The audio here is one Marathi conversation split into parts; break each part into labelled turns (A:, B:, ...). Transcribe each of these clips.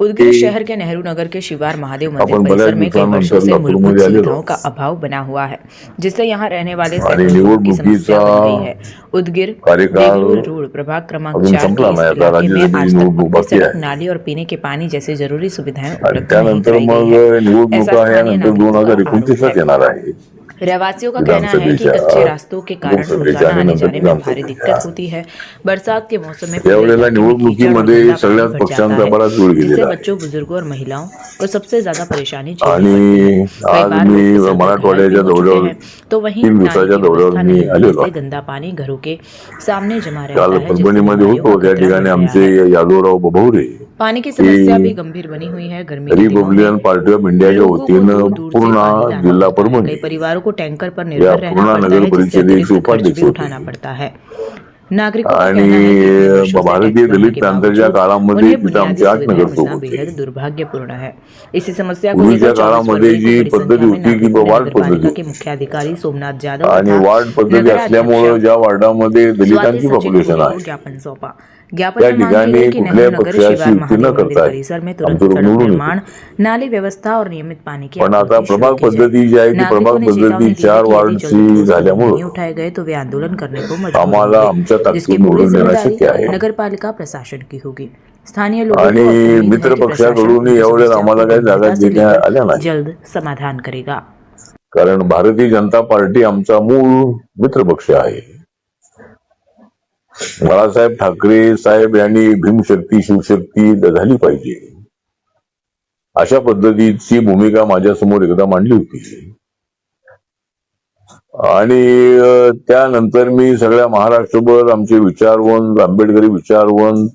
A: उदगीर शहर के नेहरू नगर के शिवार महादेव मंदिर
B: आपण
A: परिसर
B: बऱ्याच
A: में कई वर्षों से मूलभूत
B: दिवसांनंतर
A: सुविधाओं का
B: आलेलो
A: अभाव बना हुआ है, जिससे यहाँ रहने वाले
B: आणि
A: सैकड़ों लोगों की समस्या
B: निवडणुकीचा
A: बन गई है। उदगीर
B: कार्यकाळ
A: देगलूर रोड प्रभाग क्रमांक
B: अजून
A: 4
B: संपला
A: के इस
B: नाही। आता
A: इलाके में
B: राज्यसभेची
A: आज तक
B: निवडणूक
A: पक्की
B: बाकी
A: सड़क,
B: आहे
A: नाली और पीने के पानी जैसी जरूरी सुविधाएं
B: आणि
A: उपलब्ध नहीं
B: त्यानंतर
A: कराई गई
B: मग
A: है। ऐसा
B: निवडणुका
A: स्थानीय
B: यानंतर
A: नागरिकों का आरोप
B: 2029
A: है।
B: येणार आहे
A: रहवासियों का कहना है कि
B: विधानसभेच्या
A: कच्चे रास्तों के कारण
B: लोकसभेच्या
A: रोजाना
B: आणि
A: आने
B: नंतर
A: जाने में भारी दिक्कत
B: विधानसभेच्या
A: होती है। बरसात के मौसम में पूरे
B: यावेळेला
A: इलाके में कीचड़ और
B: निवडणुकीमध्ये
A: गंदा पानी
B: सगळ्याच
A: भर जाता
B: पक्षांचा
A: है,
B: बराच वेळ
A: जिससे
B: गेलेला आहे
A: बच्चों, बुजुर्गों और महिलाओं को सबसे ज्यादा परेशानी झेलनी
B: आणि
A: पड़ती है। कई
B: आज
A: बार
B: मी
A: लोग फिसलकर घायल भी
B: मराठवाड्याच्या
A: हो चुके
B: दौऱ्यावर
A: हैं। तो वहीं
B: 3
A: नाली
B: दिवसाच्या
A: की
B: दौऱ्यावर
A: व्यवस्था
B: मी
A: नहीं होने
B: आलेलो
A: से
B: आहे।
A: गंदा पानी घरों के सामने जमा
B: काल
A: रहता है, जिससे
B: परभणीमध्ये
A: बीमारियों का
B: होतो, त्या
A: खतरा बढ़
B: ठिकाणी
A: गया
B: आमचे
A: है।
B: यादवराव बभौरे
A: पानी की
B: ही
A: समस्या भी गंभीर बनी हुई है। गर्मी के दिनों में
B: रिपब्लिकन पार्टी ऑफ इंडियाच्या
A: लोगों को
B: वतीनं
A: दूर दूर से
B: पूर्ण
A: पानी लाना
B: जिल्हा
A: पड़ता है।
B: परभणी
A: कई परिवारों को टैंकर पर
B: या
A: निर्भर रहना
B: पूर्णा
A: पड़ता
B: नगर
A: है, जिससे
B: परिषदेचे
A: अतिरिक्त खर्च
B: उपाध्यक्ष
A: भी
B: होते
A: उठाना पड़ता है। नागरिकों का
B: आणि
A: कहना है कि इतने वर्षों से
B: भारतीय
A: टैक्स भरने
B: दलित
A: के
B: क्रांतीच्या
A: बावजूद
B: काळामध्ये
A: उन्हें
B: तिथं
A: बुनियादी
B: आमचे 8
A: सुविधाएं
B: नगरसेवक
A: मिलना
B: होते।
A: बेहद दुर्भाग्यपूर्ण है। इसी समस्या को
B: पूर्वीच्या
A: लेकर 24
B: काळामध्ये
A: फरवरी को
B: जी
A: बड़ी
B: पद्धती
A: संख्या में
B: होती की
A: नागरिकों ने
B: वार्ड
A: नगरपालिका
B: पद्धती
A: के
B: होती
A: मुख्याधिकारी सोमनाथ जाधव
B: आणि
A: तथा
B: वार्ड पद्धती
A: नगराध्यक्ष
B: असल्यामुळे ज्या वार्डामध्ये
A: स्वाति
B: दलितांची
A: सचिन
B: पॉप्युलेशन
A: पुरी को
B: आहे
A: ज्ञापन सौंपा। ज्ञापन
B: त्या
A: में मांग की
B: ठिकाणी
A: गई कि
B: कुठल्याही
A: नेहरू नगर
B: पक्षाची
A: शिवार
B: युती न
A: महादेव मंदिर
B: करता
A: परिसर में
B: आमचं
A: तुरंत
B: लोक
A: सड़क
B: निवडून
A: निर्माण,
B: येते।
A: नाली व्यवस्था और नियमित पानी की
B: पण आता
A: आपूर्ति शुरू
B: प्रभाग
A: की जाए।
B: पद्धती जी आहे ती
A: नागरिकों
B: प्रभाग
A: ने
B: पद्धती
A: चेतावनी दी है
B: 4
A: कि यदि जल्द
B: वार्डची
A: ठोस कदम नहीं
B: झाल्यामुळे
A: उठाए गए तो वे आंदोलन करने को मजबूर
B: आम्हाला
A: होंगे,
B: आमच्या
A: जिसकी
B: ताकदीतून
A: पूरी
B: निवडून देणं
A: जिम्मेदारी
B: शक्य आहे
A: नगरपालिका प्रशासन की होगी। स्थानीय लोगों
B: आणि
A: को अब उम्मीद है
B: मित्र
A: कि प्रशासन
B: पक्षाकडून
A: उनकी
B: यावेळेला
A: समस्याओं
B: आम्हाला
A: को
B: काही जागा
A: गंभीरता से
B: देण्यात
A: लेकर
B: आल्या नाही,
A: जल्द समाधान करेगा।
B: कारण भारतीय जनता पार्टी आमचा मूळ मित्र पक्ष आहे। बाळासाहेब ठाकरे साहेब यांनी भीमशक्ती शिवशक्ती झाली पाहिजे अशा पद्धतीची भूमिका माझ्यासमोर एकदा मांडली होती आणि त्यानंतर मी सगळ्या महाराष्ट्रभर आमचे विचारवंत, आंबेडकरी विचारवंत,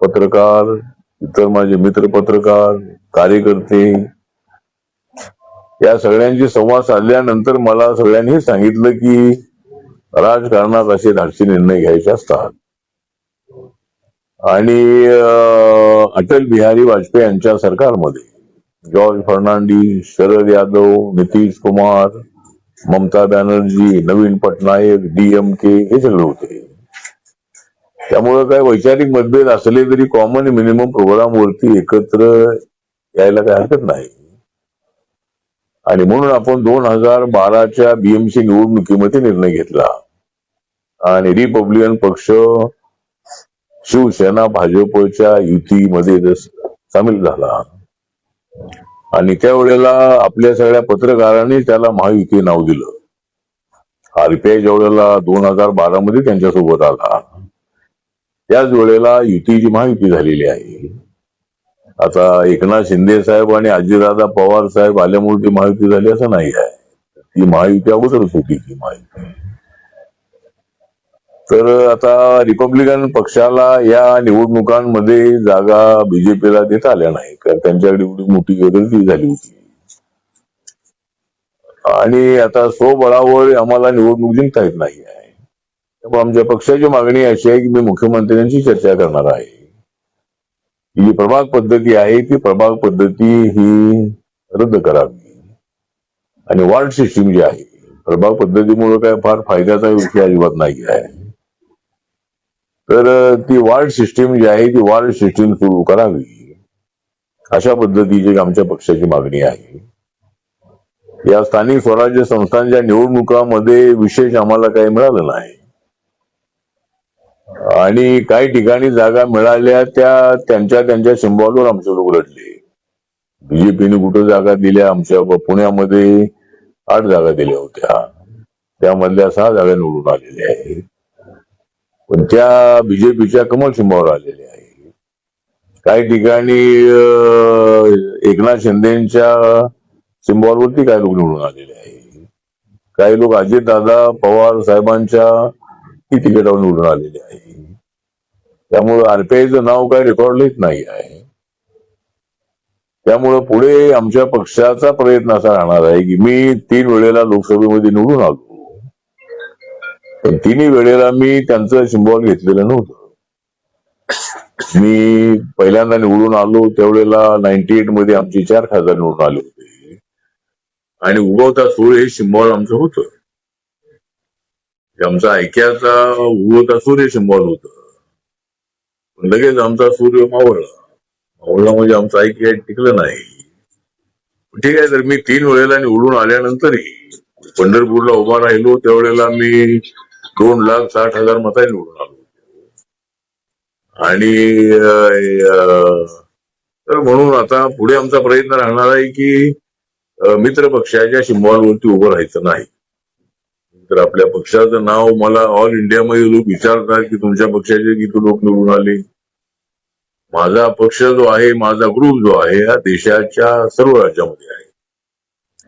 B: पत्रकार, इतर माझे मित्र पत्रकार, कार्यकर्ते या सगळ्यांशी संवाद साधल्यानंतर मला सगळ्यांनी सांगितलं की राजकारणात असे धाडसी निर्णय घ्यायचे असतात आणि अटल बिहारी वाजपेयी यांच्या सरकारमध्ये जॉर्ज फर्नांडिस, शरद यादव, नितीश कुमार, ममता बॅनर्जी, नवीन पटनायक, DMK हे सगळे होते। त्यामुळे काय वैचारिक मतभेद असले तरी कॉमन मिनिमम प्रोग्राम वरती एकत्र यायला काही हरकत नाही आणि म्हणून आपण 2012च्या BMC निवडणुकीमध्ये निर्णय घेतला आणि रिपब्लिकन पक्ष शिवसेना भाजपच्या युतीमध्ये सामील झाला आणि त्यावेळेला आपल्या सगळ्या पत्रकारांनी त्याला महायुती नाव दिलं। RPI ज्या वेळेला 2012 मध्ये त्यांच्यासोबत आला त्याच वेळेला युतीची महायुती झालेली आहे। आता एकनाथ शिंदे साहेब आणि अजितदादा पवार साहेब आल्यामुळे ती महायुती झाली असं नाही आहे, ती महायुती अगोदरच होती ती महायुती। तर आता रिपब्लिकन पक्षाला या निवडणुकांमध्ये जागा बीजेपीला देता आल्या नाही, कारण त्यांच्याकडे एवढी मोठी गर्दी झाली होती आणि आता स्वबळावर आम्हाला निवडणूक जिंकता येत नाही आहे। त्यामुळे आमच्या पक्षाची मागणी अशी आहे की मी मुख्यमंत्र्यांशी चर्चा करणार आहे। ही जी प्रभाग पद्धती आहे ती प्रभाग पद्धती ही रद्द करावी आणि वार्ड सिस्टीम जी आहे, प्रभाग पद्धतीमुळे काय फार फायद्याचा विषय अजिबात नाही आहे, तर ती वार्ड सिस्टीम जी आहे ती वार्ड सिस्टीम सुरू करावी अशा पद्धतीची आमच्या पक्षाची मागणी आहे। या स्थानिक स्वराज्य संस्थांच्या निवडणुकामध्ये विशेष आम्हाला काही मिळालं नाही आणि काही ठिकाणी जागा मिळाल्या त्या त्यांच्या सिंबॉलवर आमचे लोक लढले। बीजेपीने कुठं जागा दिल्या, आमच्या पुण्यामध्ये 8 जागा दिल्या होत्या, त्यामधल्या 6 जागा निवडून आलेल्या आहेत, पण त्या बीजेपीच्या कमल सिंबावर आलेल्या आहे। काही ठिकाणी एकनाथ शिंदेच्या सिंबॉलवरती काही लोक निवडून आलेले आहे, काही लोक अजितदादा पवार साहेबांच्या तिकिटावर निवडून आलेले आहे। त्यामुळे RPIचं नाव काही रेकॉर्डला येत नाही आहे। त्यामुळे पुढे आमच्या पक्षाचा प्रयत्न असा राहणार आहे की मी 3 वेळेला लोकसभेमध्ये निवडून आलो, पण 3 वेळेला मी त्यांचं सिंबॉल घेतलेलं नव्हतं। मी पहिल्यांदा निवडून आलो त्यावेळेला 98 मध्ये आमचे 4 खासदार निवडून आले होते आणि उगवता सूर्य हे सिंबॉल आमचं होतं, आमचा ऐक्याचा उगवता सूर्य सिंबॉल होतं, लगेच आमचा सूर्य मावळला, मावळला म्हणजे आमचं काही टिकलं नाही. ठीक आहे, तर मी 3 वेळेला निवडून आल्यानंतरही पंढरपूरला उभा राहिलो त्यावेळेला मी 2,60,000 मतांनी निवडून आलो. आणि तर म्हणून आता पुढे आमचा प्रयत्न राहणार आहे की मित्र पक्षाच्या सिंबॉलवरती उभं राहायचं नाही. तर आपल्या पक्षाचं नाव मला ऑल इंडियामध्ये लोक विचारतात की तुमच्या पक्षाचे किती लोक निवडून आले. माझा पक्ष जो आहे, माझा ग्रुप जो आहे, हा देशाच्या सर्व राज्यामध्ये आहे.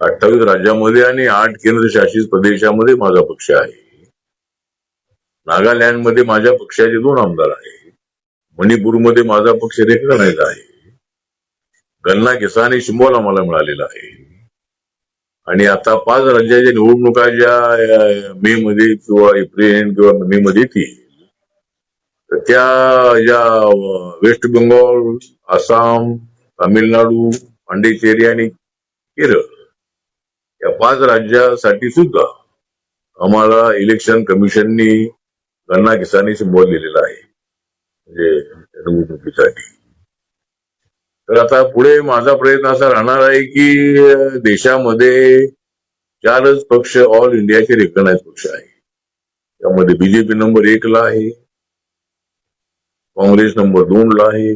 B: 28 राज्यामध्ये आणि 8 केंद्रशासित प्रदेशामध्ये माझा पक्ष आहे. नागालँडमध्ये माझ्या पक्षाचे 2 आमदार आहेत. मणिपूरमध्ये माझा पक्ष रेकग्नाइज आहे. गन्ना किसान सिंबॉल आम्हाला मिळालेला आहे. आणि आता 5 राज्याच्या निवडणुका ज्या मे मध्ये किंवा एप्रिल किंवा मे मध्ये येतील, तर त्या ज्या वेस्ट बेंगॉल, आसाम, तामिळनाडू, पांडिचेरी आणि केरळ या 5 राज्यासाठी सुद्धा आम्हाला इलेक्शन कमिशननी गन्ना किसानी सिंबॉल दिलेला आहे, म्हणजे निवडणुकीसाठी. तर आता पुढे माझा प्रयत्न असा राहणार आहे की देशामध्ये 4च पक्ष ऑल इंडियाचे रेकग्नाइज पक्ष आहे. त्यामध्ये बीजेपी नंबर 1 ला आहे, काँग्रेस नंबर 2 ला आहे,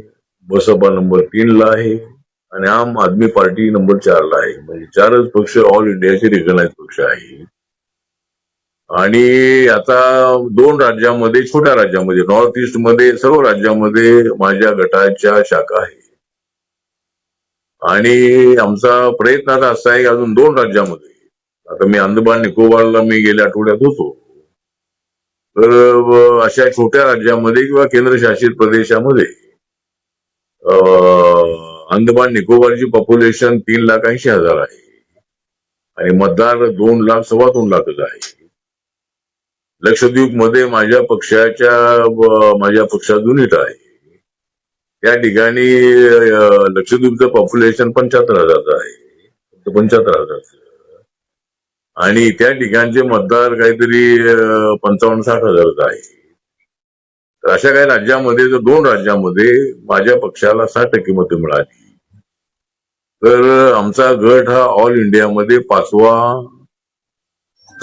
B: बसपा नंबर 3 ला आहे आणि आम आदमी पार्टी नंबर 4 ला आहे. म्हणजे 4च पक्ष ऑल इंडियाचे रेकग्नाइज पक्ष आहे. आणि आता 2 राज्यामध्ये, छोट्या राज्यामध्ये, नॉर्थ ईस्ट मध्ये सर्व राज्यामध्ये माझ्या गटाच्या शाखा आहे. आणि आमचा प्रयत्न आता असा आहे की अजून 2 राज्यामध्ये, आता मी अंदमान निकोबारला मी गेल्या आठवड्यात होतो, तर अशा छोट्या राज्यामध्ये किंवा केंद्रशासित प्रदेशामध्ये अंदमान निकोबारची पॉप्युलेशन 3,80,000 आहे आणि मतदार 2,02,2 लाखच आहे. लक्षद्वीप मध्ये माझ्या पक्षात युनिट आहे. त्या ठिकाणी लक्षद्वीपचं पॉप्युलेशन 75,000 आहे, 75,000. आणि त्या ठिकाणचे मतदार काहीतरी 55-60,000 आहे. तर अशा काही राज्यामध्ये, जर 2 राज्यामध्ये माझ्या पक्षाला 60% मतं मिळाली, तर आमचा गट हा ऑल इंडियामध्ये 5वा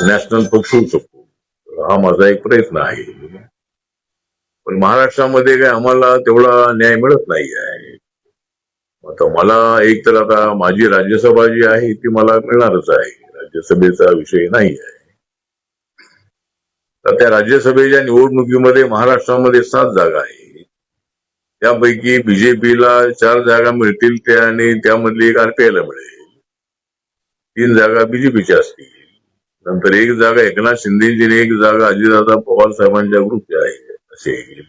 B: नॅशनल पक्ष होऊ शकतो. हा माझा एक प्रयत्न आहे. पण महाराष्ट्रामध्ये काय आम्हाला तेवढा न्याय मिळत नाही आहे. आता मला एक तर आता माझी राज्यसभा जी आहे ती मला मिळणारच आहे, राज्यसभेचा विषय नाही आहे. तर त्या राज्यसभेच्या निवडणुकीमध्ये महाराष्ट्रामध्ये 7 जागा आहे. त्यापैकी बीजेपीला 4 जागा मिळतील आणि त्यामधली 1 आरपीआयला मिळेल. 3 जागा बीजेपीच्या असतील. नंतर 1 जागा एकनाथ शिंदेची आणि 1 जागा अजितदादा पवार साहेबांच्या ग्रुपची आहे असेल.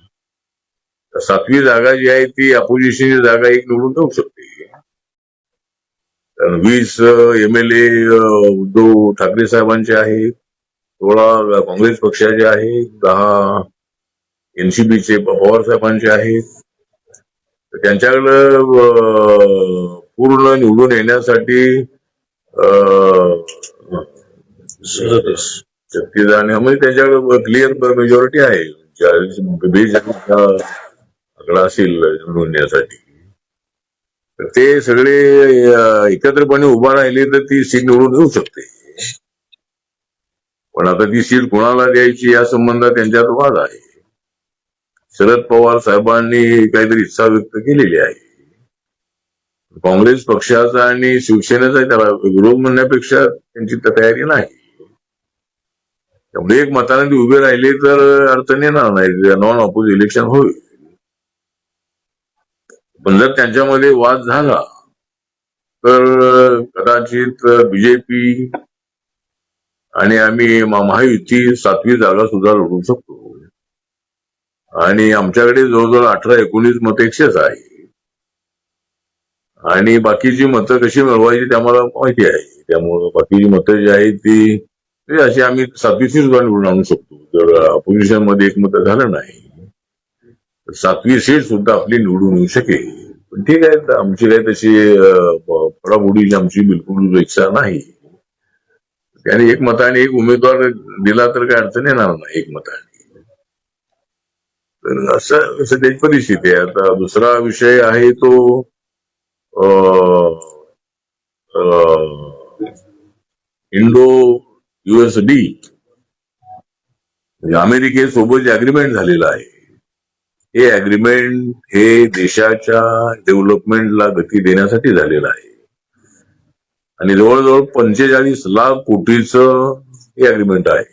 B: 7वी जागा जी आहे ती अपोजिशनची जागा 1 निवडून जाऊ शकते. 20 MLA उद्धव ठाकरे साहेबांचे आहेत, 16 काँग्रेस पक्षाचे आहेत, 10 एनसीपीचे पवार साहेबांचे आहेत. त्यांच्याकडे पूर्ण निवडून येण्यासाठी 36 आणि म्हणजे त्याच्याकडे क्लिअर मेजॉरिटी आहे. 40 आकडा असेल निवडून येण्यासाठी. तर ते सगळे एकत्रपणे उभा राहिले तर ती सीट निवडून येऊ शकते. पण आता ती सीट कोणाला द्यायची या संबंधात त्यांच्यात वाद आहे. शरद पवार साहेबांनी काहीतरी इच्छा व्यक्त केलेली आहे. काँग्रेस पक्षाचा आणि शिवसेनेचा त्याला विरोध म्हणण्यापेक्षा त्यांची तयारी नाही. त्यामुळे 1 मताने ते उभे राहिले तर अडचण येणार नाही, नॉन ऑपोज इलेक्शन होईल. पण जर त्यांच्यामध्ये वाद झाला तर कदाचित बीजेपी आणि आम्ही महायुती 7वी जागा सुद्धा लढवू शकतो. आणि आमच्याकडे जवळजवळ 18-19 मतं एक्सेस आहे. आणि बाकीची मतं कशी मिळवायची ते आम्हाला माहिती आहे. त्यामुळे बाकीची मतं जी आहेत ती अशी आम्ही 7वी सीट सुद्धा निवडून आणू शकतो. जर अपोजिशन मध्ये 1 मतं झालं नाही तर 7वी सीट सुद्धा आपली निवडून येऊ शकेल. पण ठीक आहे, आमची काही तशी पडाबुडीची आमची बिलकुल इच्छा नाही. त्याने 1 मताने 1 उमेदवार दिला तर काही अडचण येणार नाही 1 मताने. तर असं सध्याची परिस्थिती आहे. आता दुसरा विषय आहे तो अं, अं, इंडो युएस डील, म्हणजे अमेरिकेसोबत जे अग्रीमेंट झालेलं आहे, हे अग्रीमेंट हे देशाच्या डेव्हलपमेंटला गती देण्यासाठी झालेलं आहे आणि जवळजवळ 45 लाख कोटीचं हे अग्रीमेंट आहे.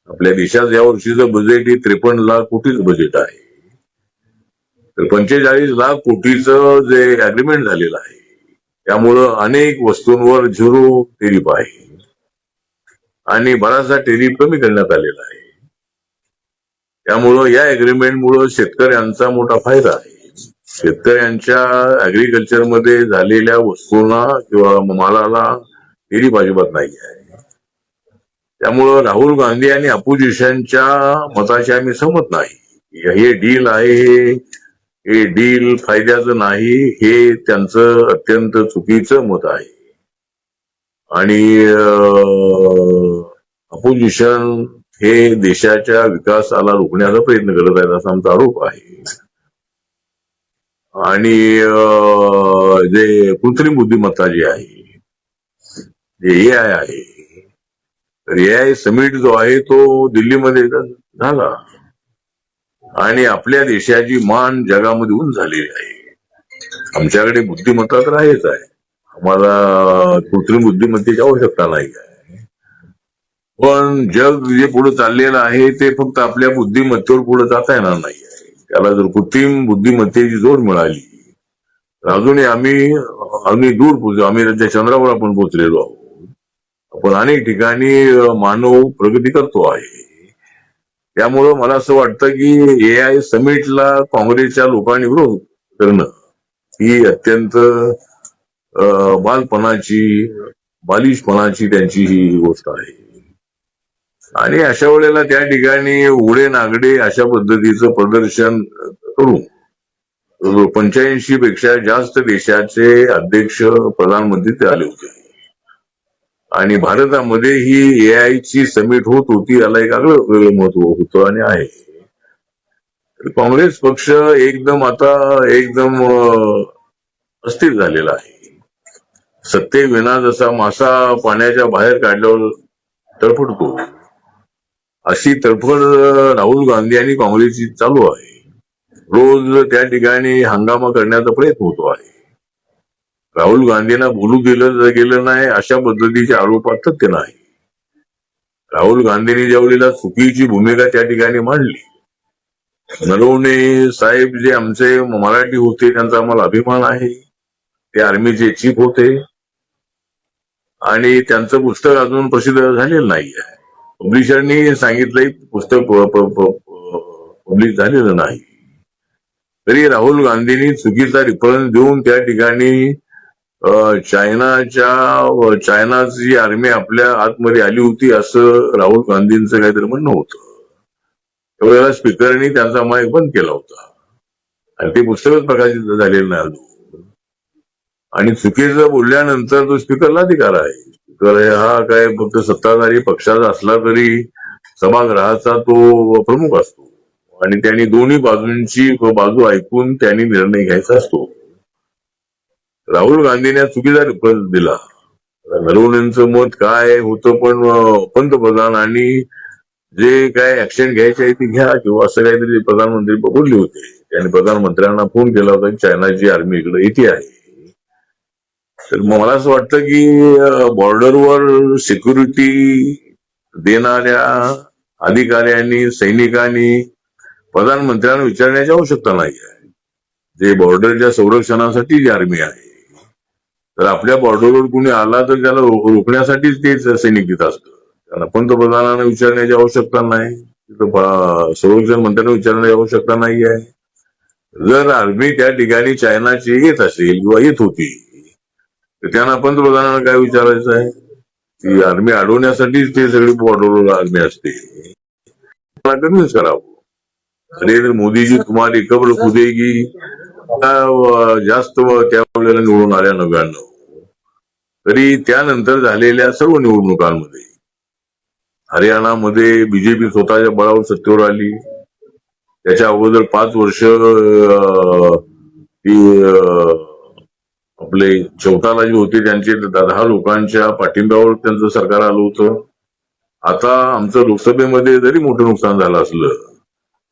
B: आपल्या देशात या वर्षीचं बजेट हे 53 लाख कोटीचं बजेट आहे. तर 45 लाख कोटीचं जे अग्रीमेंट झालेलं आहे त्यामुळं अनेक वस्तूंवर झिरो टेरिफ आहे आणि बराचसा टेरिफ कमी करण्यात आलेला आहे. त्यामुळं या अग्रीमेंटमुळं शेतकऱ्यांचा मोठा फायदा आहे. शेतकऱ्यांच्या अॅग्रिकल्चरमध्ये झालेल्या वस्तूंना किंवा मालाला टेरिफ अजिबात नाही आहे. त्यामुळं राहुल गांधी आणि अपोजिशनच्या मताशी आम्ही सहमत नाही. हे डील आहे, हे डील फायद्याचं नाही, हे त्यांचं अत्यंत चुकीचं मत आहे आणि अपोजिशन हे देशाच्या विकासाला रोखण्याचा प्रयत्न करत आहेत असा आमचा आरोप आहे. आणि जे कृत्रिम बुद्धिमत्ता जी आहे, जे एआय आहे, तर एआय समिट जो आहे तो दिल्लीमध्ये झाला आणि आपल्या देशाची मान जगामध्ये उंच झालेली आहे. आमच्याकडे बुद्धिमत्ता तर आहेच आहे, आम्हाला कृत्रिम बुद्धिमत्तेची आवश्यकता नाही आहे. पण जग जे पुढे चाललेलं आहे ते फक्त आपल्या बुद्धिमत्तेवर पुढे जाता येणार नाही आहे. त्याला जर कृत्रिम बुद्धिमत्तेची जोड मिळाली तर अजूनही आम्ही दूर पोहोचू. आम्ही त्या चंद्रावर आपण पोहोचलेलो आहोत. पण अनेक ठिकाणी मानव प्रगती करतो आहे. त्यामुळं मला असं वाटतं की एआय समिटला काँग्रेसच्या लोकांनी विरोध करणं ही अत्यंत बालिशपणाची त्यांची ही गोष्ट आहे आणि अशा वेळेला त्या ठिकाणी उघडे नागडे अशा पद्धतीचं प्रदर्शन करून 85 पेक्षा जास्त देशाचे अध्यक्ष प्रधानमंत्री ते आले होते आणि भारतामध्ये ही एआयची समिट होत होती, याला एक वेगळं महत्व होतं आणि आहे. काँग्रेस पक्ष एकदम अस्थिर झालेला आहे. सत्तेविना जसा मासा पाण्याच्या बाहेर काढल्यावर तडफडतो, अशी तडफड राहुल गांधी आणि काँग्रेसची चालू आहे. रोज त्या ठिकाणी हंगामा करण्याचा प्रयत्न होतो आहे. राहुल गांधींना बोलू दिलं गेलं नाही अशा पद्धतीचे आरोपात तथ्य नाही. राहुल गांधींनी ज्यावेळेला चुकीची भूमिका त्या ठिकाणी मांडली, नरवणे साहेब जे आमचे मराठी होते त्यांचा आम्हाला अभिमान आहे, ते आर्मीचे चीफ होते आणि त्यांचं पुस्तक अजून प्रसिद्ध झालेलं नाही आहे. पब्लिशरनी सांगितलंय पुस्तक पब्लिश झालेलं नाही. तरी राहुल गांधींनी चुकीचा रेफरन्स देऊन त्या ठिकाणी चायनाची आर्मी आपल्या आतमध्ये आली होती असं राहुल गांधींचं काहीतरी म्हणणं होतं. त्यावेळेला स्पीकरनी त्यांचा माईक बंद केला होता आणि ते पुस्तकच प्रकाशित झालेलं नाही अजून. आणि चुकीचं बोलल्यानंतर तो स्पीकरला अधिकार आहे. स्पीकर हा काय फक्त सत्ताधारी पक्षाचा असला तरी सभागृहाचा तो प्रमुख असतो आणि त्यांनी दोन्ही बाजूंची बाजू ऐकून त्यांनी निर्णय घ्यायचा असतो. राहुल गांधीने चुकीचा रेफरन्स दिला. नरवणेंचं मत काय होतं, पण पंतप्रधानांनी जे काय ऍक्शन घ्यायचे आहे ते घ्या किंवा असं काहीतरी प्रधानमंत्री बोलले होते. त्यांनी प्रधानमंत्र्यांना फोन केला होता की चायनाची आर्मी इकडे येते आहे. तर मला असं वाटतं की बॉर्डरवर सिक्युरिटी देणाऱ्या अधिकाऱ्यांनी, सैनिकांनी प्रधानमंत्र्यांना विचारण्याची आवश्यकता नाही आहे. जे बॉर्डरच्या संरक्षणासाठी जी आर्मी आहे, तर आपल्या बॉर्डरवर कुणी आला तर त्याला रोखण्यासाठीच तेच सैनिक तिथं असतं. त्यांना पंतप्रधानांना विचारण्याची आवश्यकता नाही, तिथं संरक्षण मंत्र्यांना विचारण्याची आवश्यकता नाही आहे. जर आर्मी त्या ठिकाणी चायनाची येत असेल किंवा येत होती तर त्यांना पंतप्रधानांना काय विचारायचं आहे? ती आर्मी अडवण्यासाठीच ते सगळी बॉर्डरवर आर्मी असते. कन्व्हिन्स करावं. अरे मोदीजी तुम्हाला कब्र खुदेगी जास्त त्यावेळेला निवडून आल्या 99. तरी त्यानंतर झालेल्या सर्व निवडणुकांमध्ये हरियाणामध्ये बीजेपी स्वतःच्या बळावर सत्तेवर आली, त्याच्या अगोदर 5 वर्ष ती आपले चौथाला जी होती त्यांचे 10 लोकांच्या पाठिंब्यावर त्यांचं सरकार आलं होतं. आता आमचं लोकसभेमध्ये जरी मोठं नुकसान झालं असलं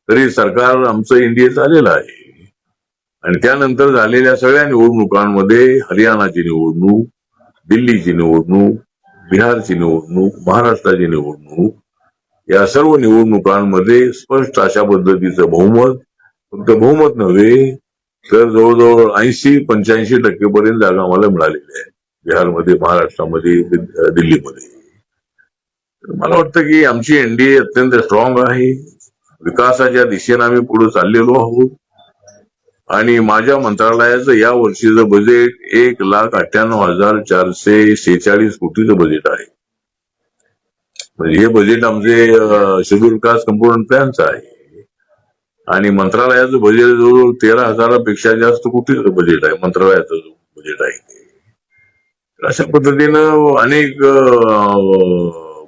B: तरी सरकार आमचं एनडीए आलेलं आहे. आणि त्यानंतर झालेल्या सगळ्या निवडणुकांमध्ये हरियाणाची निवडणूक, दिल्लीची निवडणूक, बिहारची निवडणूक, महाराष्ट्राची निवडणूक, या सर्व निवडणुकांमध्ये स्पष्ट अशा पद्धतीचं बहुमत, फक्त बहुमत नव्हे तर जवळजवळ 80-85% पर्यंत जागा आम्हाला मिळालेल्या आहेत. बिहारमध्ये, महाराष्ट्रामध्ये, दिल्लीमध्ये. मला वाटतं की आमची एनडीए अत्यंत स्ट्रॉंग आहे. विकासाच्या दिशेने आम्ही पुढे चाललेलो आहोत. आणि माझ्या मंत्रालयाचं या वर्षीचं बजेट 1,98,446 कोटीचं बजेट आहे. म्हणजे हे बजेट आमचे शेड्यूल विकास कंपोनंट प्लॅनचं आहे. आणि मंत्रालयाचं बजेट जवळजवळ 13,000पेक्षा जास्त कोटीचं बजेट आहे. मंत्रालयाचं बजेट आहे. अशा पद्धतीनं अनेक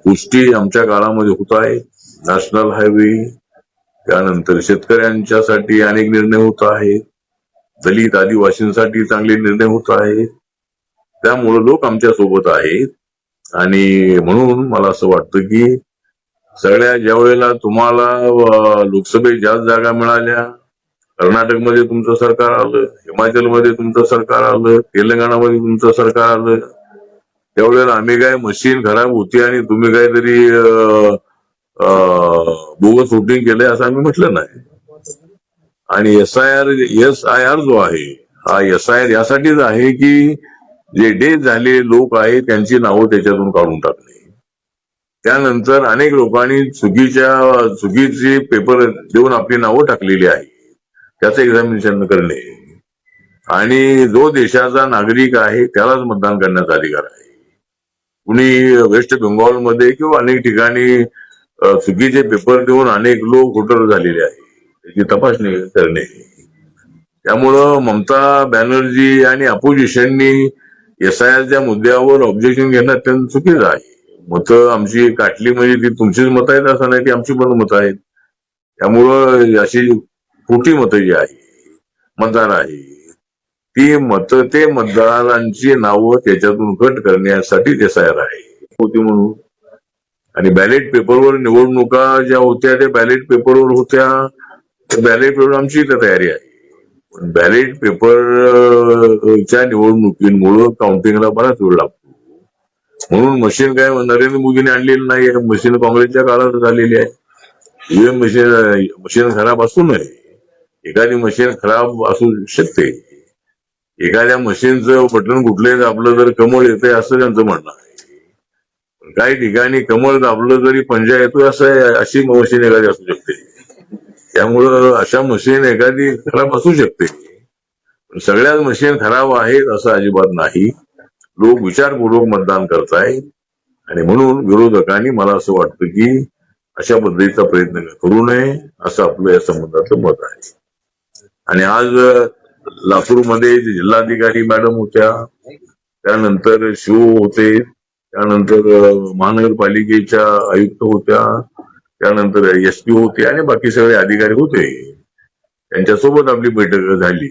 B: गोष्टी आमच्या काळामध्ये होत आहेत. नॅशनल हायवे, त्यानंतर शेतकऱ्यांच्यासाठी अनेक निर्णय होत आहेत. दलित आदिवासींसाठी चांगले निर्णय होत आहेत. त्यामुळे लोक आमच्या सोबत आहेत. आणि म्हणून मला असं वाटतं की सगळ्या ज्या वेळेला तुम्हाला लोकसभेत जास्त जागा मिळाल्या, कर्नाटकमध्ये तुमचं सरकार आलं, हिमाचलमध्ये तुमचं सरकार आलं, तेलंगणामध्ये तुमचं सरकार आलं, त्यावेळेला आम्ही काय मशीन खराब होती आणि तुम्ही काहीतरी बोगस वोटिंग केलंय असं आम्ही म्हटलं नाही. आणि एसआयआर जो आहे हा एसआयआर यासाठीच आहे की जे डेथ झाले लोक आहेत त्यांची नावं त्याच्यातून काढून टाकणे. त्यानंतर अनेक लोकांनी चुकीचे पेपर देऊन आपली नावं टाकलेली आहे, त्याचं एक्झामिनेशन करणे. आणि जो देशाचा नागरिक आहे त्यालाच मतदान करण्याचा अधिकार आहे. कुणी वेस्ट बेंगॉलमध्ये किंवा अनेक ठिकाणी चुकीचे पेपर देऊन अनेक लोक वोटर झालेले आहेत, त्याची तपासणी करणे. त्यामुळं ममता बॅनर्जी आणि अपोजिशननी एसआयआरच्या मुद्द्यावर ऑब्जेक्शन घेणं अत्यंत चुकीचं आहे. मतं आमची काटली म्हणजे ती तुमचीच मतं आहेत असं नाही, ती आमची पण मतं आहेत. त्यामुळं अशी खोटी मतं जी आहे मतदार आहे ती मतं ते मतदारांची नावं त्याच्यातून कट करण्यासाठी एसआयआर आहे होती म्हणून. आणि बॅलेट पेपरवर निवडणुका ज्या होत्या त्या बॅलेट पेपरवर होत्या. बॅलेट पेपर आमची तयारी आहे. पण बॅलेट पेपरच्या निवडणुकीमुळं काउंटिंगला बराच वेळ लागतो. म्हणून मशीन काय नरेंद्र मोदींनी आणलेली नाही, मशीन काँग्रेसच्या काळात झालेली आहे. ईव्हीएम मशीन खराब असू नये. एखादी मशीन खराब असू शकते. एखाद्या मशीनचं बटन कुठलंही दाबलं तर कमळ येते असं त्यांचं म्हणणं आहे. काही ठिकाणी कमळ दाबलं तरी पंजा येतोय असं अशी मशीन एखादी असू शकते. त्यामुळं अशा मशीन एखादी खराब असू शकते. सगळ्याच मशीन खराब आहेत असं अजिबात नाही. लोक विचारपूर्वक मतदान करतायत. आणि म्हणून विरोधकांनी मला असं वाटतं की अशा पद्धतीचा प्रयत्न करू नये असं आपलं या संबंधातलं मत आहे. आणि आज लातूरमध्ये जिल्हाधिकारी मॅडम होत्या, त्यानंतर शिव होते, त्यानंतर महानगरपालिकेच्या आयुक्त होत्या, त्यानंतर एसपी होते आणि बाकी सगळे अधिकारी होते. त्यांच्यासोबत आपली बैठक झाली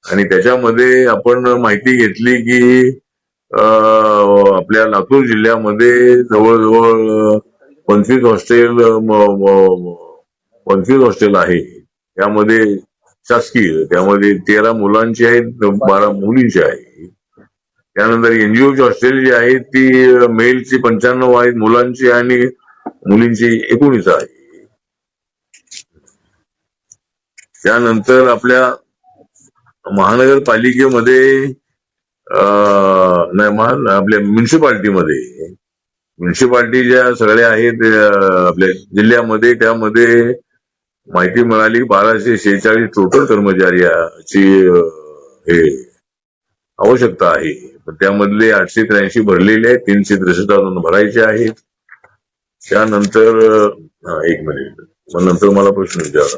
B: आणि त्याच्यामध्ये आपण माहिती घेतली की आपल्या लातूर जिल्ह्यामध्ये जवळजवळ 25 हॉस्टेल आहे. त्यामध्ये शासकीय, त्यामध्ये 13 मुलांची आहेत, 12 मुलींची आहेत. त्यानंतर एनजीओची हॉस्टेल जी आहेत ती मेलची 95 आहेत मुलांची आणि मुलींची 19 आहे. त्यानंतर आपल्या महानगरपालिकेमध्ये आपल्या म्युन्सिपाल्टी ज्या सगळ्या आहेत आपल्या जिल्ह्यामध्ये, त्यामध्ये माहिती मिळाली 1246 टोटल कर्मचाऱ्याची हे आवश्यकता आहे. त्यामधले 883 भरलेले आहेत, 363 अजून भरायचे आहेत. त्यानंतर एक मिनिट, मग नंतर मला प्रश्न विचारा.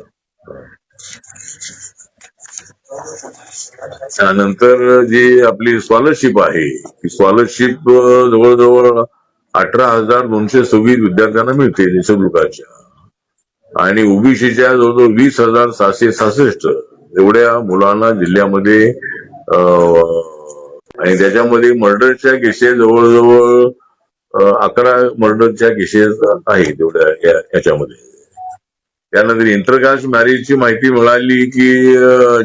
B: त्यानंतर जी आपली स्कॉलरशिप आहे ती स्कॉलरशिप जवळजवळ 18,226 विद्यार्थ्यांना मिळते निःशुल्काच्या. आणि ओबीसीच्या जवळजवळ 20,766 एवढ्या मुलांना जिल्ह्यामध्ये आणि त्याच्यामध्ये मर्डरच्या केसेस जवळजवळ 11 मर्डरच्या केसेस आहेत एवढ्या याच्यामध्ये. त्यानंतर इंटरकास्ट मॅरेजची माहिती मिळाली की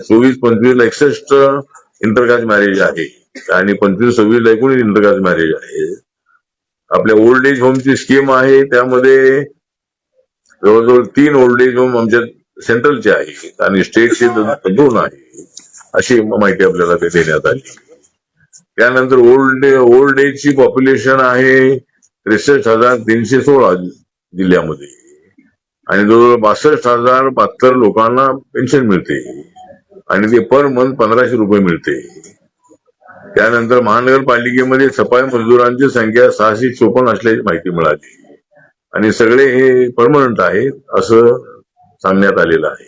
B: 24-25 61 इंटरकास्ट मॅरेज आहे आणि 25-26 एकूण इंटरकास्ट मॅरेज आहे. आपल्या ओल्ड एज होमची स्कीम आहे त्यामध्ये जवळजवळ 3 ओल्ड एज होम आमच्या सेंट्रलचे आहेत आणि स्टेटचे 2 आहे अशी माहिती आपल्याला ते देण्यात आली. त्यानंतर ओल्ड एजची पॉप्युलेशन आहे 63,316 जिल्ह्यामध्ये आणि जवळजवळ 62,072 लोकांना पेन्शन मिळते आणि ते पर मंथ 1,500 रुपये मिळते. त्यानंतर महानगरपालिकेमध्ये सफाई मजुरांची संख्या 654 असल्याची माहिती मिळाली आणि सगळे हे परमनंट आहेत असं सांगण्यात आलेलं आहे.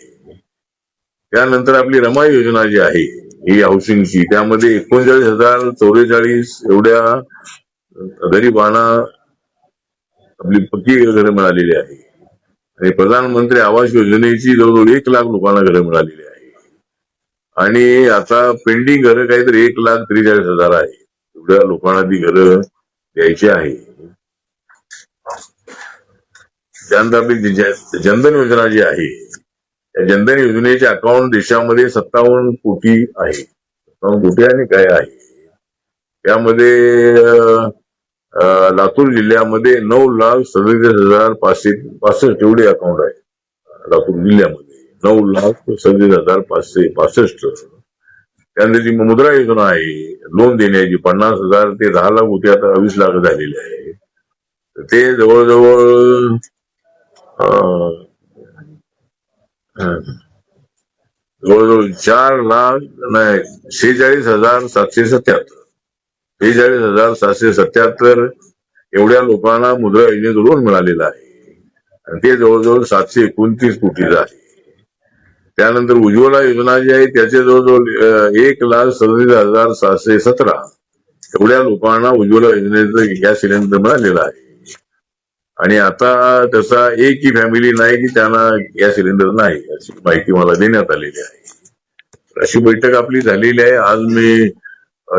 B: त्यानंतर आपली रमा योजना जी आहे ही हाऊसिंगची त्यामध्ये 39,044 एवढ्या गरिबांना आपली पक्की घरं मिळालेली आहे आणि प्रधानमंत्री आवास योजनेची जवळजवळ 1 लाख लोकांना घरं मिळालेली आहे आणि आता पेंडिंग घरं काहीतरी 1,43,000 आहे. एवढ्या लोकांना ती घरं द्यायची आहे. त्यानंतर आपली जनधन योजना जी आहे त्या जनधन योजनेचे अकाउंट देशामध्ये 57 कोटी आहे. 57 कोटी आणि काय आहे त्यामध्ये लातूर जिल्ह्यामध्ये 9,37,565 एवढे अकाउंट आहे. लातूर जिल्ह्यामध्ये 9,37,565. त्यानंतर जी मुद्रा योजना आहे लोन देण्याची 50,000 ते 10 लाख होती आता 20 लाख झालेली आहे. ते जवळजवळ जवळजवळ 46,777 46,777 एवढ्या लोकांना मुद्रा योजनेत लोन मिळालेलं आहे आणि ते जवळजवळ 729 कोटीचं आहे. त्यानंतर उज्ज्वला योजना जी आहे त्याचे जवळजवळ 1,37,717 एवढ्या लोकांना उज्ज्वला योजनेचं गॅस सिलेंडर मिळालेलं आहे आणि आता त्याचा एकही फॅमिली नाही की त्यांना गॅस सिलेंडर नाही अशी माहिती मला देण्यात आलेली आहे. अशी बैठक आपली झालेली आहे. आज मी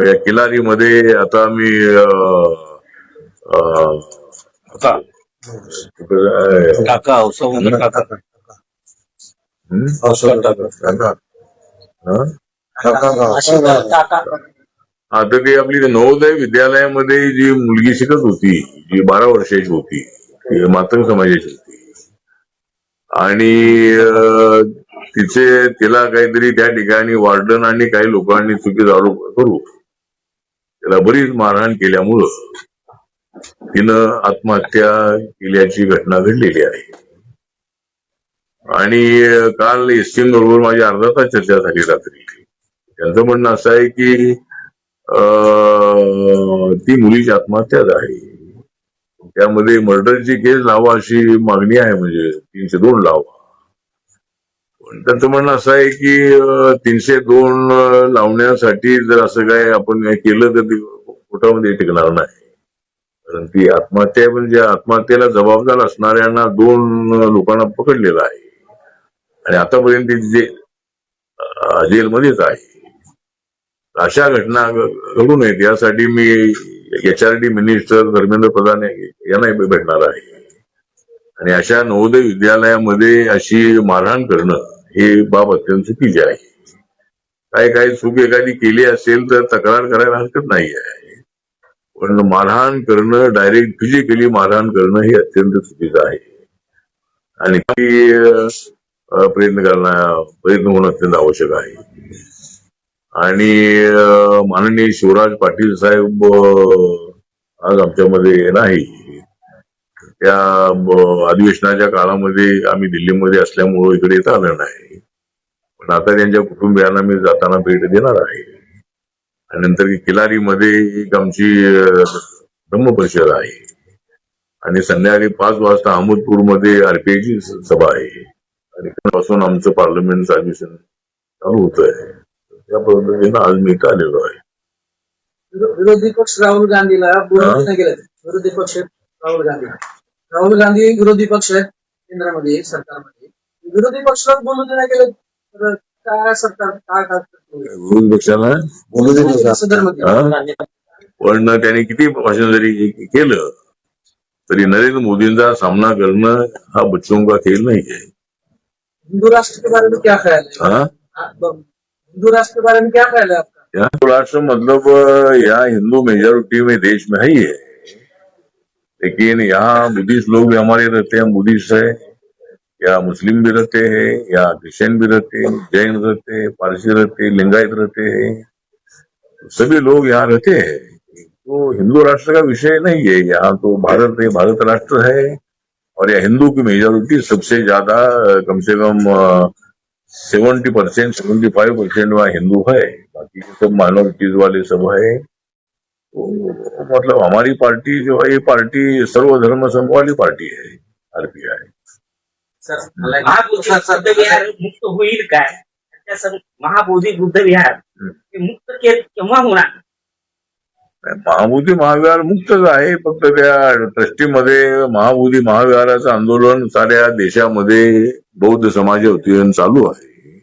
B: या किलारीमध्ये आता मी आता ती आपली नवोदय विद्यालयामध्ये जी मुलगी शिकत होती जी 12 वर्षाची होती ती मातंग समाजाची होती आणि तिला काहीतरी त्या ठिकाणी वार्डन आणि काही लोकांनी चुकीचा आरोप करू त्याला बरीच मारहाण केल्यामुळं तिनं आत्महत्या केल्याची घटना घडलेली आहे. आणि काल एसटीएम बरोबर माझी अर्धा तास चर्चा झाली रात्री. त्यांचं म्हणणं असं आहे की ती मुलीची आत्महत्याच आहे. त्यामध्ये मर्डरची केस लावा अशी मागणी आहे म्हणजे 302 लावा. पण त्यांचं म्हणणं असं आहे की 302 लावण्यासाठी जर असं काय आपण केलं तर ते कोर्टामध्ये टिकणार नाही. कारण ती आत्महत्या म्हणजे आत्महत्येला जबाबदार असणाऱ्यांना 2 लोकांना पकडलेलं आहे आणि आतापर्यंत जे जेलमध्येच आहे. अशा घटना घडू नयेत यासाठी मी HRD मिनिस्टर धर्मेंद्र प्रधान यांना भेटणार आहे आणि अशा नवोदय विद्यालयामध्ये अशी मारहाण करणं ही बाब अत्यंत चुकीची आहे. काही चूक एखादी केली असेल तर तक्रार करायला हरकत नाही आहे पण मारहाण करणं डायरेक्ट फिजिकली मारहाण करणं हे अत्यंत चुकीचं आहे आणि प्रयत्न होणं अत्यंत आवश्यक आहे. आणि माननीय शिवराज पाटील साहेब आज आमच्यामध्ये नाही. त्या अधिवेशनाच्या काळामध्ये आम्ही दिल्लीमध्ये असल्यामुळं इकडे येता आलं नाही पण आता त्यांच्या कुटुंबियांना मी जाताना भेट देणार आहे. आणि नंतर किलारीमध्ये एक आमची धम्म परिषद आहे आणि संध्याकाळी 5 वाजता अहमदपूरमध्ये RPIची सभा आहे आणि त्यापासून आमचं पार्लमेंटचं अधिवेशन चालू होत आहे. त्या पद्धतीनं आज मी इथं आलेलो आहे.
C: विरोधी पक्ष राहुल गांधीला बोलवलं गेलं. विरोधी पक्ष राहुल गांधी विरोधी पक्ष आहेत केंद्रामध्ये सरकारमध्ये विरोधी पक्षाला बोलू नाही केलं तर काय सरकार काय करतं?
B: विरोधी पक्षाला
C: सदनमध्ये
B: हा? पण त्याने किती भाषण जरी केलं तरी नरेंद्र मोदींचा सामना करणं हा बच्चों का खेल नहीं है.
C: हिंदू राष्ट्र के बारे में क्या ख्याल है?
B: हाँ?
C: हिंदू राष्ट्र के बारे में क्या ख्याल है आपका?
B: यहाँ राष्ट्र मतलब यहाँ हिंदू मेजोरिटी में देश में है ही है, लेकिन यहाँ बुद्धिस्ट लोग भी हमारे रहते हैं, बुद्धिस्ट है या मुस्लिम भी रहते हैं या क्रिश्चियन भी रहते हैं, जैन रहते हैं, पारसी रहते हैं, लिंगायत रहते हैं, सभी लोग यहाँ रहते हैं. तो हिंदू राष्ट्र का विषय नहीं है. यहाँ तो भारत है, भारत राष्ट्र है और यह हिंदू की मेजोरिटी सबसे ज्यादा कम से कम 70%, 75% वहाँ हिंदू है, बाकी सब माइनॉरिटीज वाले सब है. तो मतलब हमारी पार्टी जो है ये पार्टी सर्वधर्म संघ वाली पार्टी है, आरपीआय.
D: बुद्ध विहार मुक्त होईल काय? महाबोधी बुद्ध विहार हे मुक्त केव्हा होणार?
B: महाबोधी महाविहार मुक्तच आहे, फक्त त्या ट्रस्टीमध्ये महाबोधी महाविहाराचं आंदोलन साऱ्या देशामध्ये बौद्ध समाज वतीने चालू आहे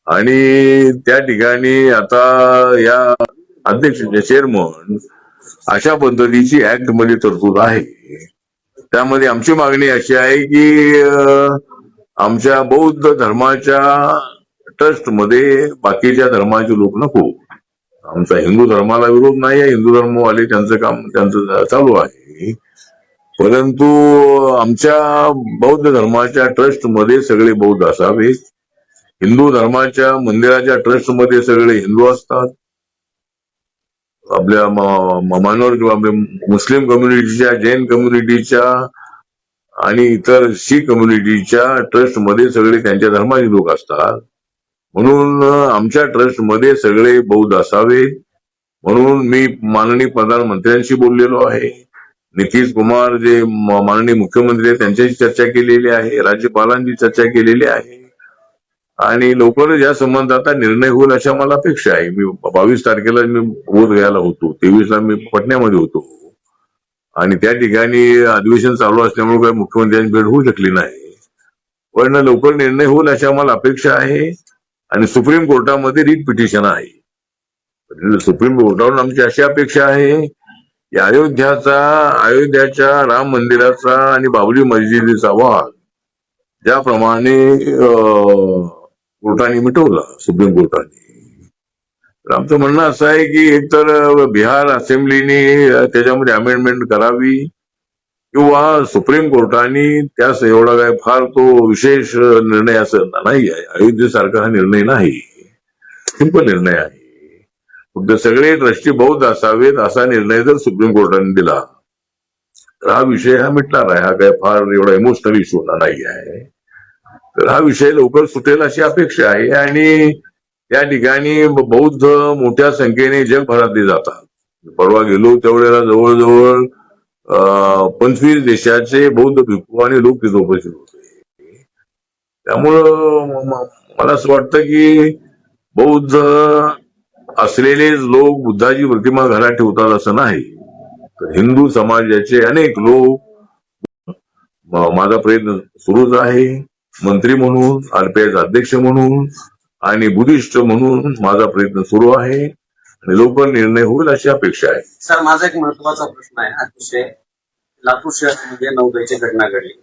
B: आणि त्या ठिकाणी आता या अध्यक्ष चेअरमन अशा पद्धतीची ऍक्ट मध्ये तरतूद आहे. त्यामध्ये आमची मागणी अशी आहे की आमच्या बौद्ध धर्माच्या ट्रस्ट मध्ये बाकीच्या धर्माचे लोक नको. आमचा हिंदू धर्माला विरोध नाही आहे, हिंदू धर्मवाले त्यांचं काम त्यांचं चालू आहे, परंतु आमच्या बौद्ध धर्माच्या ट्रस्ट मध्ये सगळे बौद्ध असावे. हिंदू धर्माच्या मंदिराच्या ट्रस्ट मध्ये सगळे हिंदू असतात. आपल्या मायनॉरिटी मुस्लिम कम्युनिटीच्या, जैन कम्युनिटीच्या आणि इतर शीख कम्युनिटीच्या ट्रस्ट मध्ये सगळे त्यांच्या धर्माचे लोक असतात. म्हणून आमच्या ट्रस्टमध्ये सगळे बौद्ध असावे म्हणून मी माननीय प्रधानमंत्र्यांशी बोललेलो आहे. नितीश कुमार जे माननीय मुख्यमंत्री आहेत त्यांच्याशी चर्चा केलेली आहे, राज्यपालांची चर्चा केलेली आहे आणि लवकरच या संबंधात निर्णय होईल अशा मला अपेक्षा आहे. मी 22 तारखेला मी बोध घ्यायला होतो, 23ला मी पटण्यामध्ये होतो आणि त्या ठिकाणी अधिवेशन चालू असल्यामुळे काही मुख्यमंत्र्यांची भेट होऊ शकली नाही, पण लवकर निर्णय होईल अशा मला अपेक्षा आहे. आणि सुप्रीम कोर्टामध्ये रीट पिटिशन आहे. सुप्रीम कोर्टावरून आमची अशी अपेक्षा आहे की अयोध्याच्या राम मंदिराचा आणि बाबरी मस्जिदीचा वाद ज्याप्रमाणे कोर्टाने मिटवला, सुप्रीम कोर्टाने, तर आमचं म्हणणं असं आहे की एकतर बिहार असेंब्लीने त्याच्यामध्ये अमेंडमेंट करावी किंवा सुप्रीम कोर्टाने त्यास एवढा काय फार तो विशेष निर्णय असं नाही आहे. अयोध्येसारखा हा निर्णय नाही, सिंपल निर्णय आहे. फक्त सगळे ट्रस्टी बौद्ध असावेत असा निर्णय जर सुप्रीम कोर्टाने दिला तर हा विषय हा मिटणार आहे. हा काय फार एवढा इमोशनल इश्यू नाही आहे. तर हा विषय लवकर सुटेल अशी अपेक्षा आहे आणि त्या ठिकाणी बौद्ध मोठ्या संख्येने जगभरातले जातात. परवा गेलो त्यावेळेला जवळजवळ 25 देशाचे बौद्ध भिक्खू आणि लोक तिथे उपस्थित होते. त्यामुळं मला असं वाटतं की बौद्ध असलेलेच लोक बुद्धाची प्रतिमा घरात ठेवतात असं नाही, तर हिंदू समाजाचे अनेक लोक, माझा प्रयत्न सुरूच आहे मंत्री म्हणून, आरपीआयचा अध्यक्ष म्हणून आणि बुद्धिस्ट म्हणून माझा प्रयत्न सुरू आहे आणि लवकर निर्णय होईल अशी अपेक्षा आहे.
D: सर, माझा एक महत्वाचा प्रश्न आहे. अतिशय लातूर शहरामध्ये 9/2ची घटना घडली.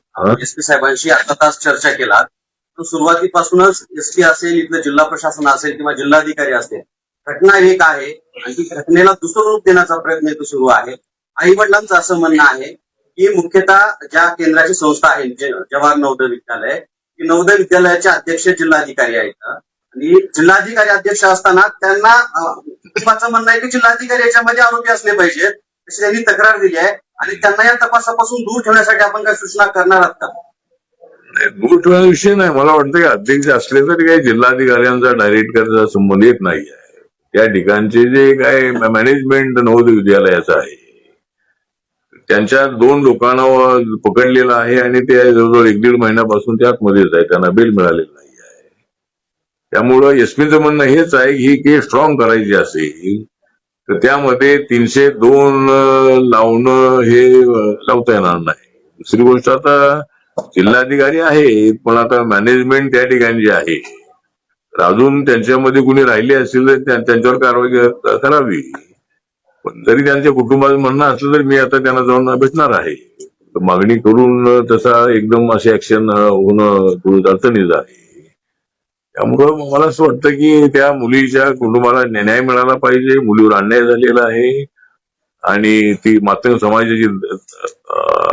D: एसपी साहेबांशी अर्धा तास चर्चा केला. तो सुरुवातीपासूनच एसपी असेल, इथलं जिल्हा प्रशासन असेल किंवा जिल्हाधिकारी असेल, घटना एक आहे आणि ती घटनेला दुसरं रूप देण्याचा प्रयत्न इथं सुरू आहे. आई वडिलांचं असं म्हणणं आहे की मुख्यतः ज्या केंद्राची संस्था आहे जवाहर नवोदय विद्यालय, की नवोदय विद्यालयाचे अध्यक्ष जिल्हाधिकारी आहेत आणि जिल्हाधिकारी अध्यक्ष असताना त्यांना कुटुंबाचं म्हणणं आहे की जिल्हाधिकारी याच्यामध्ये आरोपी असले पाहिजेत, अशी त्यांनी तक्रार दिली आहे आणि त्यांना या तपासापासून दूर ठेवण्यासाठी आपण काही सूचना करणार आहात का?
B: दूर ठेवण्याचा विषय नाही. मला वाटतं की अध्यक्ष असले तरी काही जिल्हाधिकाऱ्यांचा डायरेक्ट करायचा संबंध येत नाही आहे. त्या ठिकाणचे जे काय मॅनेजमेंट नवोदय विद्यालयाचं आहे त्यांच्या 2 लोकांना पकडलेलं आहे आणि ते जवळजवळ 1-1.5 महिन्यापासून ते आतमध्येच आहे, त्यांना बेल मिळालेलं नाही आहे. त्यामुळं एसपीचं म्हणणं हेच आहे की ही केस स्ट्रॉंग करायची असेल तर त्यामध्ये 302 लावणं हे लावता येणार नाही. दुसरी गोष्ट, आता जिल्हाधिकारी आहे, पण आता मॅनेजमेंट त्या ठिकाणी जे आहे, तर अजून त्यांच्यामध्ये कुणी राहिले असतील तर त्यांच्यावर कारवाई करावी. पण जरी त्यांच्या कुटुंबाचं म्हणणं असलं तर मी आता त्यांना जाऊन भेटणार आहे. मागणी करून तसा एकदम असे ऍक्शन होणं थोडं अडचणीचं आहे. त्यामुळं मला असं वाटतं की त्या मुलीच्या कुटुंबाला न्याय मिळाला पाहिजे. मुलीवर अन्याय झालेला आहे आणि ती मातंग समाजाची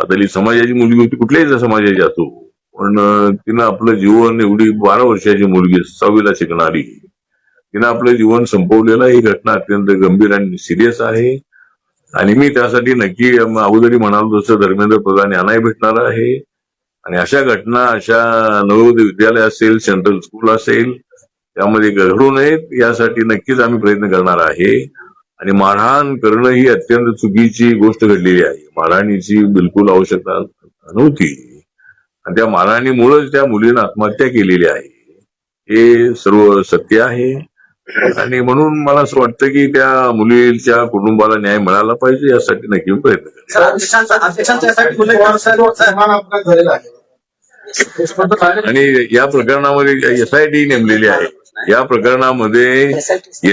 B: दलित समाजाची मुलगी होती, कुठल्याही समाजाची असो, पण तिनं आपलं जीवन, एवढी 12 वर्षाची मुलगी 6वीला शिकणारी, तिनं आपलं जीवन संपवलेलं, ही घटना अत्यंत गंभीर आणि सिरियस आहे. आणि मी त्यासाठी नक्की अगोदरी म्हणालो तसं धर्मेंद्र प्रधान यांनाही भेटणार आहे. आणि अशा घटना, अशा नवोदय विद्यालय असेल, सेंट्रल स्कूल असेल, त्यामध्ये घडू नयेत यासाठी नक्कीच आम्ही प्रयत्न करणार आहे. आणि मारहाण करणं ही अत्यंत चुकीची गोष्ट घडलेली आहे. मारहाणीची बिलकुल आवश्यकता नव्हती आणि त्या मारहाणीमुळेच त्या मुलीनं आत्महत्या केलेली आहे, हे सर्व सत्य आहे. आणि म्हणून मला असं वाटतं की त्या मुलीच्या कुटुंबाला न्याय मिळाला पाहिजे, यासाठी नक्की प्रयत्न करेन.
D: सर, अध्यक्षांचा यासाठी उल्लेख करा, सर.
C: सन्मान अपघात झालेला आहे.
B: आणि या प्रकरणामध्ये SIT नेमलेली आहे. या प्रकरणामध्ये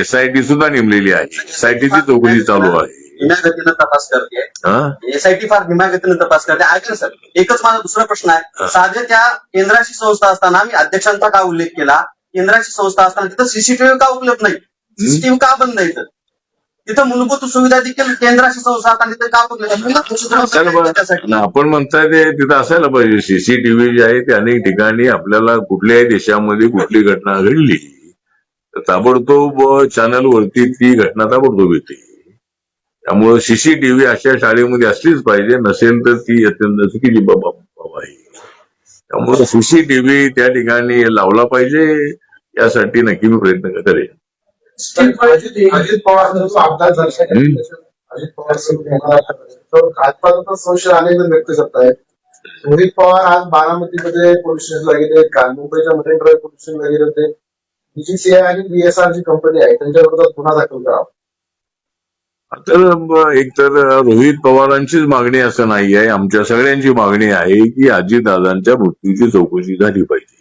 B: SIT सुद्धा नेमलेली आहे. SITची चौकशी चालू आहे.
D: धीम्या गतीनं तपास करते.
B: हा?
D: SIT फार धीम्या गतीनं तपास करते. ऐका सर, एकच माझा दुसरा प्रश्न आहे. साधे त्या केंद्राची संस्था असताना मी अध्यक्षांचा का उल्लेख केला? केंद्राची संस्था असताना तिथं सीसीटीव्ही का उपलब्ध नाही? सीसीटीव्ही का बंद आहे? तिथं मूलभूत सुविधा देखील केंद्राची संस्था असताना तिथे का उपलब्ध?
B: आपण म्हणताय ते तिथं असायला पाहिजे. CCTV जे आहे ते अनेक ठिकाणी आपल्याला कुठल्याही देशामध्ये कुठली घटना घडली तर ताबडतोब चॅनलवरती ती घटना ताबडतोब येते. त्यामुळे CCTV अशा शाळेमध्ये असलीच पाहिजे, नसेल तर ती अत्यंत चुकीची बाब आहे. त्यामुळे CCTV त्या ठिकाणी लावला पाहिजे, यासाठी नक्की मी प्रयत्न करेन.
C: अजित पवार जो अपघात झाला, अजित पवार घातपाताचा संशय अनेक जण व्यक्त करत आहेत. रोहित पवार आज बारामतीमध्ये पोलीस स्टेशनला गेले, मुंबईच्या मरीन ड्राईव्ह पोलीस स्टेशनला गेले होते. BGCI आणि BSR जी कंपनी आहे त्यांच्या विरोधात गुन्हा दाखल करावा.
B: तर एकतर रोहित पवारांचीच मागणी असं नाही आहे, आमच्या सगळ्यांची मागणी आहे की अजितदादांच्या मृत्यूची चौकशी झाली पाहिजे.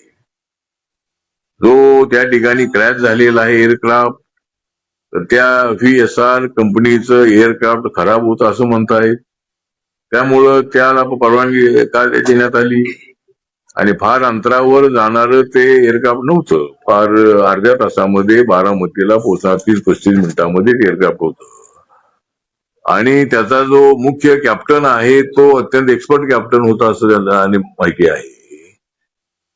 B: जो त्या ठिकाणी क्रॅश झालेला आहे एअरक्राफ्ट, तर त्या VSR कंपनीचं एअरक्राफ्ट खराब होतं असं म्हणतायत. त्यामुळं त्याला परवानगी का देण्यात आली? आणि फार अंतरावर जाणारं ते एअरक्राफ्ट नव्हतं. फार अर्ध्या तासामध्ये बारामतीला पोहोचणार, 30-35 मिनिटांमध्ये ते एअरक्राफ्ट होतं. आणि त्याचा जो मुख्य कॅप्टन आहे तो अत्यंत एक्सपर्ट कॅप्टन होता असं त्यांना आणि माहिती आहे.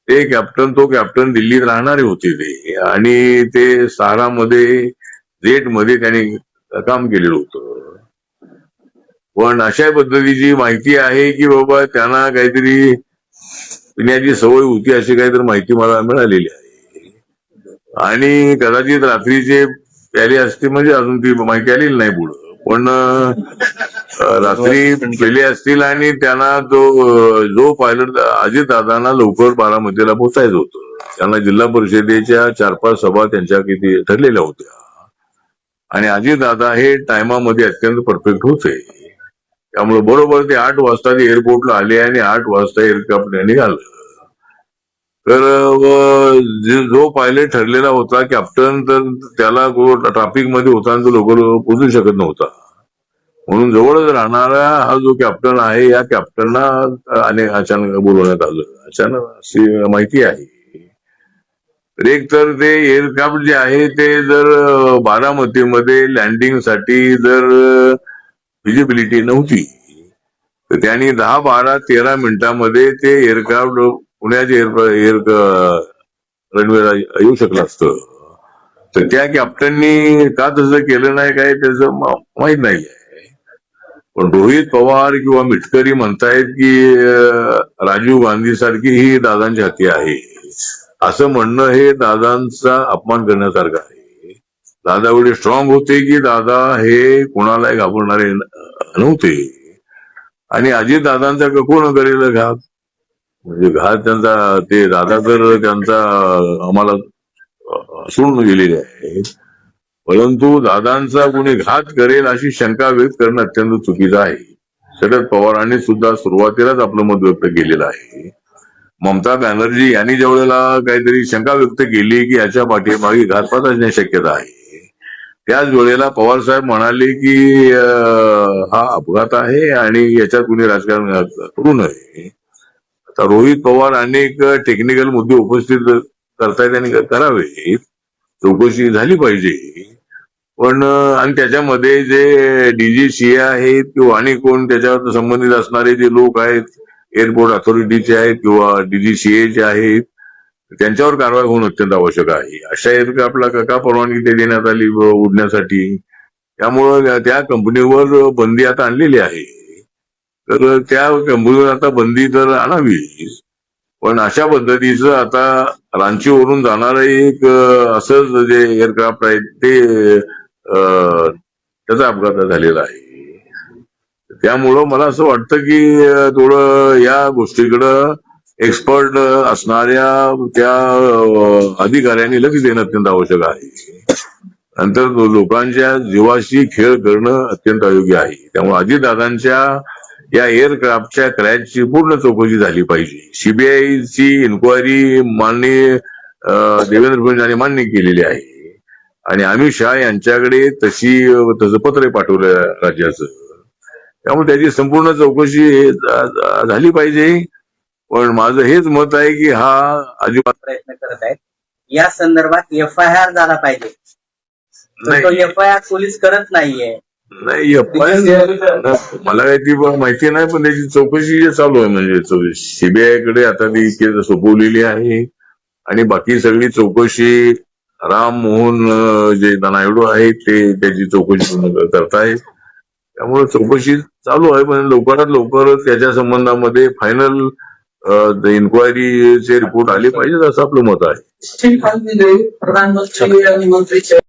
B: तो कॅप्टन दिल्लीत राहणारे होते ते, आणि ते सहारामध्ये जेटमध्ये त्यांनी काम केलेलं होतं. पण अशा पद्धतीची माहिती आहे की बाबा त्यांना काहीतरी पिण्याची सवय होती, अशी काहीतरी माहिती मला मिळालेली आहे. आणि कदाचित रात्रीचे प्याले असते, म्हणजे अजून ती माहिती आलेली नाही पुढं, पण रात्री पेले असतील आणि त्यांना जो पायलट अजितदादांना लवकर बारामतीला पोहोचायचं होतं. त्यांना जिल्हा परिषदेच्या 4-5 सभा त्यांच्या किती ठरलेल्या होत्या आणि अजितदादा हे टायमामध्ये अत्यंत परफेक्ट होते. त्यामुळे बरोबर ते 8 वाजता ते एअरपोर्टला आले आणि 8 वाजता एअरक्राफ्ट निघालं. तर जो पायलट ठरलेला होता कॅप्टन, तर त्याला ट्रॅफिकमध्ये होता आणि तो लवकर पोहोचू शकत नव्हता. म्हणून जवळच राहणारा हा जो कॅप्टन आहे, या कॅप्टनला अचानक बोलवण्यात आलं, अचानक अशी माहिती आहे. एक तर ते एअरक्राफ्ट जे आहे ते जर बारामतीमध्ये लँडिंगसाठी जर विजिबिलिटी नव्हती तर त्यांनी 10, 12, 13 मिनिटांमध्ये ते एअरक्राफ्ट पुण्याच्या रनवेला येऊ शकलं असतं. तर त्या कॅप्टननी का तसं केलं नाही काय त्याचं माहीत नाही. पण रोहित पवार किंवा मिटकरी म्हणतायत की राजीव गांधी सारखी ही दादांची हाती आहे, असं म्हणणं हे दादांचा अपमान करण्यासारखं आहे. दादा एवढे स्ट्रॉंग होते की दादा हे कोणालाही घाबरणारे नव्हते. आणि अजितदादांचा कोण करेल घात, म्हणजे घात त्यांचा ते दादा तर त्यांचा आम्हाला सोडून गेलेले आहे. परंतु दादांचा कोणी घात करेल अशी शंका व्यक्त करणं अत्यंत चुकीचं आहे. शरद पवारांनी सुद्धा सुरुवातीलाच आपलं मत व्यक्त केलेलं आहे. ममता बॅनर्जी यांनी ज्या वेळेला काहीतरी शंका व्यक्त केली की याच्या पाठीमागे घातपात असण्याची शक्यता आहे, त्याच वेळेला पवार साहेब म्हणाले की हा अपघात आहे आणि याच्यात कुणी राजकारण करू नये. आता रोहित पवार अनेक टेक्निकल मुद्दे उपस्थित करतायत आणि करावे, चौकशी झाली पाहिजे. पण आणि त्याच्यामध्ये जे डीजीसीए आहेत किंवा आणि कोण त्याच्यावर संबंधित असणारे जे लोक आहेत, एअरपोर्ट अथॉरिटीचे आहेत किंवा डीजीसीएचे आहेत, त्यांच्यावर कारवाई होणं अत्यंत आवश्यक आहे. अशा एअरक्राफ्टला का परवानगी देण्यात आली उडण्यासाठी? त्यामुळं त्या कंपनीवर बंदी आता आणलेली आहे. तर त्या कंपनीवर आता बंदी तर आणावी, पण अशा पद्धतीचं आता रांचीवरून जाणारं एक असंच जे एअरक्राफ्ट आहेत ते त्याचा अपघात झालेला आहे. त्यामुळं मला असं वाटतं की थोडं या गोष्टीकडं एक्सपर्ट असणाऱ्या त्या अधिकाऱ्यांनी लक्ष देणं अत्यंत आवश्यक आहे. नंतर लोकांच्या जीवाशी खेळ करणं अत्यंत अयोग्य आहे. त्यामुळे अजितदादांच्या या एअरक्राफ्टच्या क्रॅशची पूर्ण चौकशी झाली पाहिजे. सीबीआयची इन्क्वायरी माननीय देवेंद्र फडणवीस यांनी मान्य केलेली आहे आणि अमित शहा यांच्याकडे तसं पत्र पाठवलं राज्याचं. त्यामुळे त्याची संपूर्ण चौकशी झाली पाहिजे. पण माझं हेच मत आहे की हा अजिबात
E: प्रयत्न करत आहेत. या संदर्भात एफआयआर झाला पाहिजे. तर तो एफआयआर पोलीस करत नाहीये.
B: नाही, मला काही ती माहिती नाही, पण त्याची चौकशी चालू आहे. म्हणजे सीबीआयकडे आता ती केस सोपवलेली आहे आणि बाकी सगळी चौकशी राम मोहन जे नायडू आहेत ते त्याची चौकशी करतायत. त्यामुळे चौकशी चालू आहे, पण लवकरात लवकर त्याच्या संबंधामध्ये फायनल इन्क्वायरीचे रिपोर्ट आले पाहिजेत असं आपलं मत आहे.
F: प्रधानमंत्री आणि मंत्रीच्या